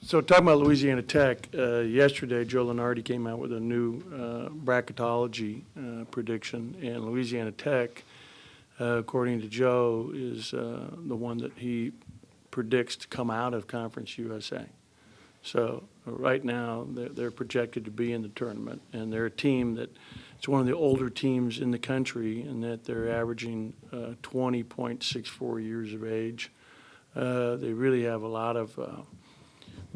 So talking about Louisiana Tech, yesterday Joe Lenardi came out with a new bracketology prediction, and Louisiana Tech, according to Joe, is the one that he predicts to come out of Conference USA. So right now they're projected to be in the tournament, and they're a team that it's one of the older teams in the country, and that they're averaging 20.64 years of age. They really have a lot of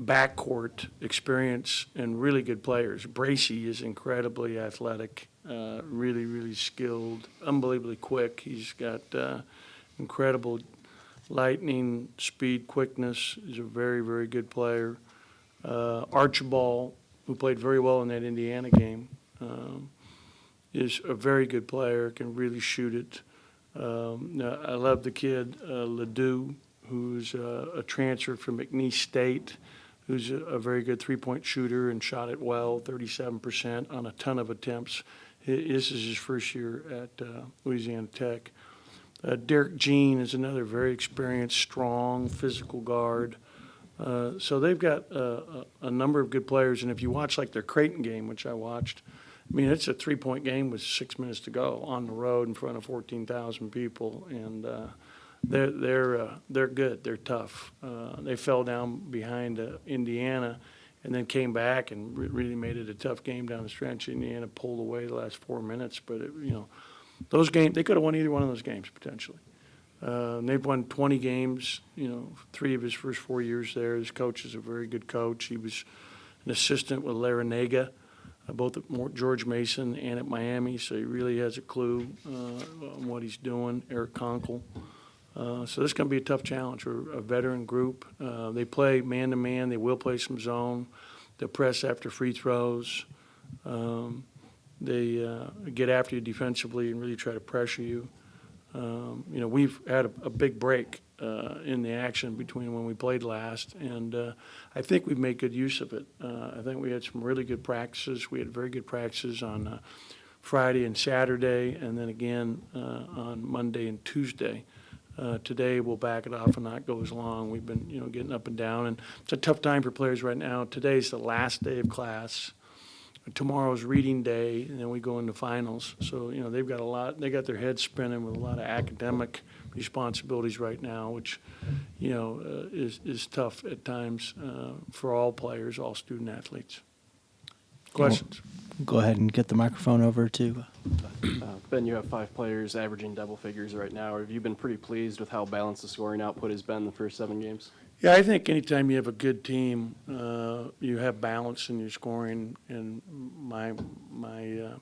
backcourt experience and really good players. Bracey is incredibly athletic, really, really skilled, unbelievably quick. He's got incredible lightning, speed, quickness. He's a very, very good player. Archibald, who played very well in that Indiana game, is a very good player, can really shoot it. I love the kid, Ledoux, who's a transfer from McNeese State, who's a very good three-point shooter and shot it well, 37% on a ton of attempts. This is his first year at Louisiana Tech. Derek Jean is another very experienced, strong, physical guard. So they've got a number of good players, and if you watch like their Creighton game, which I watched, I mean, it's a three-point game with 6 minutes to go on the road in front of 14,000 people, and they're good. They're tough. They fell down behind Indiana, and then came back and really made it a tough game down the stretch. Indiana pulled away the last 4 minutes, but those games, they could have won either one of those games potentially. They've won 20 games. 3 of his first 4 years there. His coach is a very good coach. He was an assistant with Larinaga, both at George Mason and at Miami, so he really has a clue on what he's doing. Eric Conkle. So this is going to be a tough challenge for a veteran group. They play man-to-man. They will play some zone. They'll press after free throws. They get after you defensively and really try to pressure you. We've had a big break in the action between when we played last, and I think we've made good use of it. I think we had some really good practices. We had very good practices on Friday and Saturday, and then again on Monday and Tuesday. Today we'll back it off and not go as long. We've been, getting up and down, and it's a tough time for players right now. Today's the last day of class. Tomorrow's reading day, and then we go into finals. So, they've got a lot. They got their heads spinning with a lot of academic responsibilities right now, which, is tough at times for all players, all student athletes. Questions? Go ahead and get the microphone over to. Ben, you have 5 players averaging double figures right now. Have you been pretty pleased with how balanced the scoring output has been the first 7 games? Yeah, I think anytime you have a good team, you have balance in your scoring, and my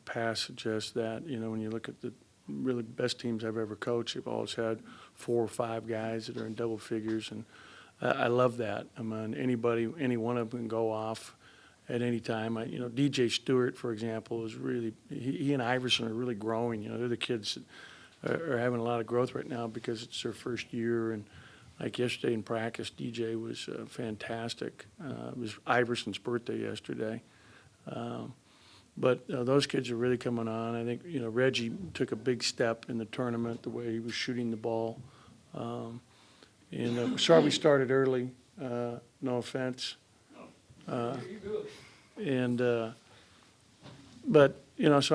past suggests that. When you look at the really best teams I've ever coached, they've always had 4 or 5 guys that are in double figures, and I love that. I mean, any one of them can go off at any time. DJ Stewart, for example, is really he and Iverson are really growing. They're the kids that are having a lot of growth right now because it's their first year. And like yesterday in practice, DJ was fantastic. It was Iverson's birthday yesterday. But those kids are really coming on. I think, Reggie took a big step in the tournament, the way he was shooting the ball. Sorry we started early. No offense. So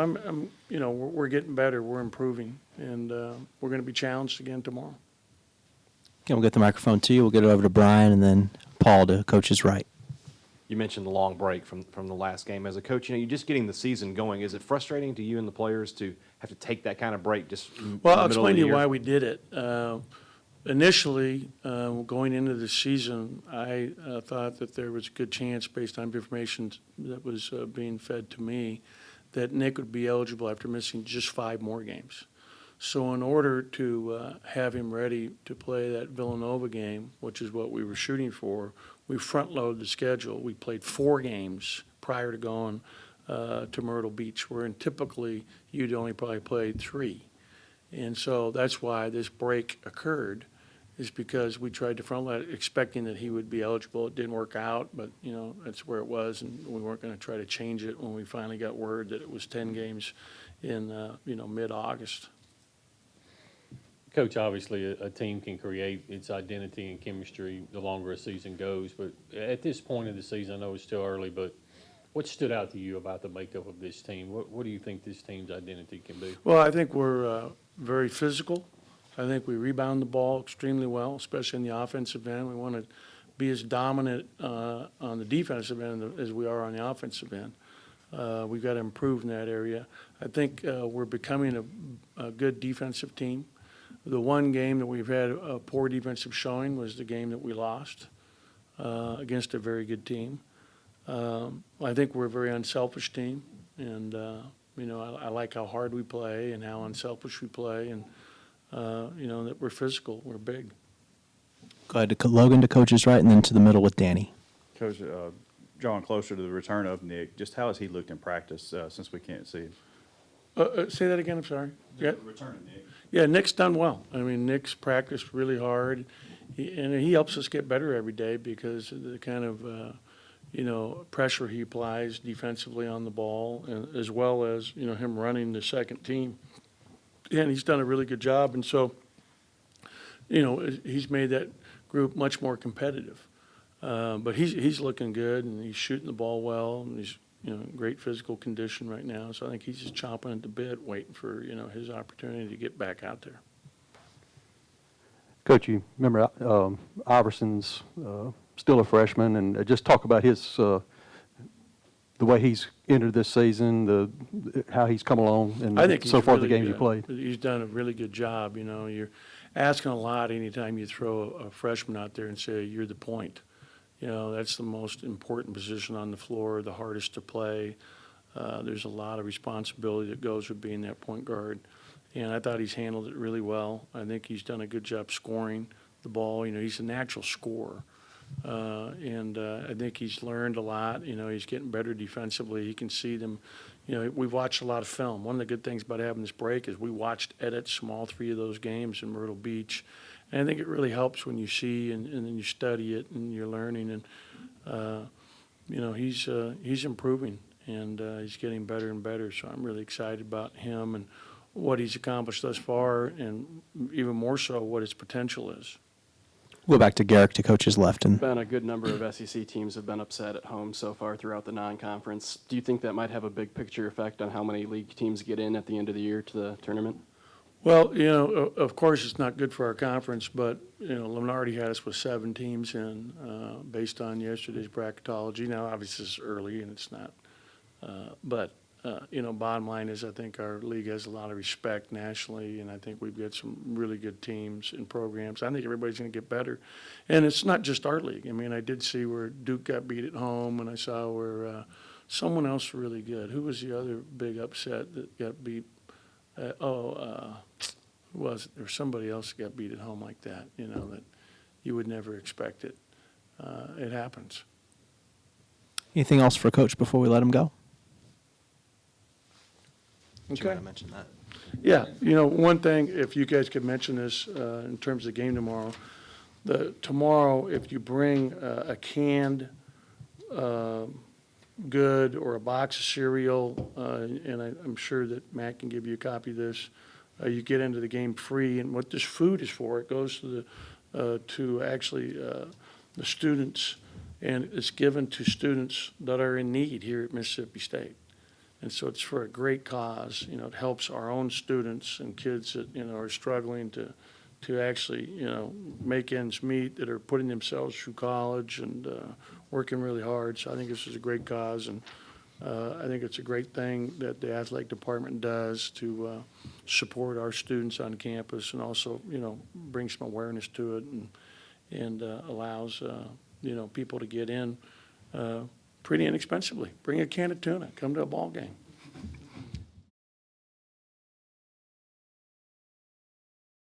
I'm we're getting better. We're improving, and we're going to be challenged again tomorrow. Okay, we'll get the microphone to you. We'll get it over to Brian and then Paul to coach's right. You mentioned the long break from the last game. As a coach, you're just getting the season going. Is it frustrating to you and the players to have to take that kind of break just in the middle of the year? Well, I'll explain to you why we did it. Initially, going into the season, I thought that there was a good chance, based on information that was being fed to me, that Nick would be eligible after missing just 5 more games. So in order to have him ready to play that Villanova game, which is what we were shooting for, we front-loaded the schedule. We played 4 games prior to going to Myrtle Beach, where typically you'd only probably play 3. And so that's why this break occurred, is because we tried to front-load expecting that he would be eligible. It didn't work out, but, that's where it was, and we weren't going to try to change it when we finally got word that it was 10 games in, mid-August. Coach, obviously, a team can create its identity and chemistry the longer a season goes, but at this point of the season, I know it's still early, but what stood out to you about the makeup of this team? What do you think this team's identity can be? Well, I think we're very physical. I think we rebound the ball extremely well, especially in the offensive end. We want to be as dominant on the defensive end as we are on the offensive end. We've got to improve in that area. I think we're becoming a good defensive team. The one game that we've had a poor defensive showing was the game that we lost against a very good team. I think we're a very unselfish team, and I like how hard we play and how unselfish we play, and that we're physical, we're big. Go ahead to Logan to coach's right, and then to the middle with Danny. Coach, drawing closer to the return of Nick, just how has he looked in practice since we can't see him? Say that again, I'm sorry. Yeah. Return of Nick. Yeah, Nick's done well. I mean, Nick's practiced really hard, and he helps us get better every day because of the kind of, pressure he applies defensively on the ball, and as well as, him running the second team. And he's done a really good job, and so, he's made that group much more competitive. But he's looking good, and he's shooting the ball well, and he's in great physical condition right now. So I think he's just chomping at the bit, waiting for his opportunity to get back out there. Coach, you remember Iverson's still a freshman, and just talk about his the way he's entered this season, how he's come along, and I think so he's far really the games good. you played. He's done a really good job. You're asking a lot anytime you throw a freshman out there and say you're the point. That's the most important position on the floor, the hardest to play. There's a lot of responsibility that goes with being that point guard. And I thought he's handled it really well. I think he's done a good job scoring the ball. He's a natural scorer. And I think he's learned a lot. He's getting better defensively. He can see them. We've watched a lot of film. One of the good things about having this break is we watched edits from all three of those games in Myrtle Beach. And I think it really helps when you see and then you study it and you're learning. And, he's improving and he's getting better and better. So I'm really excited about him and what he's accomplished thus far, and even more so what his potential is. We'll go back to Garrick to coach's left. And Been a good number of SEC teams have been upset at home so far throughout the non-conference. Do you think that might have a big picture effect on how many league teams get in at the end of the year to the tournament? Well, of course, it's not good for our conference, but, Lenardi had us with 7 teams in based on yesterday's bracketology. Now, obviously, it's early and it's not. Bottom line is I think our league has a lot of respect nationally, and I think we've got some really good teams and programs. I think everybody's going to get better. And it's not just our league. I mean, I did see where Duke got beat at home, and I saw where someone else really good. Who was the other big upset that got beat? Who was it? There was somebody else that got beat at home like that, that you would never expect it. It happens. anything else for Coach before we let him go? Did you Okay. want to mention that? Yeah, one thing, if you guys could mention this in terms of the game tomorrow, tomorrow, if you bring a canned good or a box of cereal, and I'm sure that Matt can give you a copy of this, you get into the game free. And what this food is for, it goes to the students, and it's given to students that are in need here at Mississippi State. And so it's for a great cause. It helps our own students and kids that, are struggling to actually, make ends meet, that are putting themselves through college and working really hard. So I think this is a great cause, and I think it's a great thing that the athletic department does to support our students on campus, and also, bring some awareness to it, and allows, people to get in pretty inexpensively. Bring a can of tuna, come to a ball game.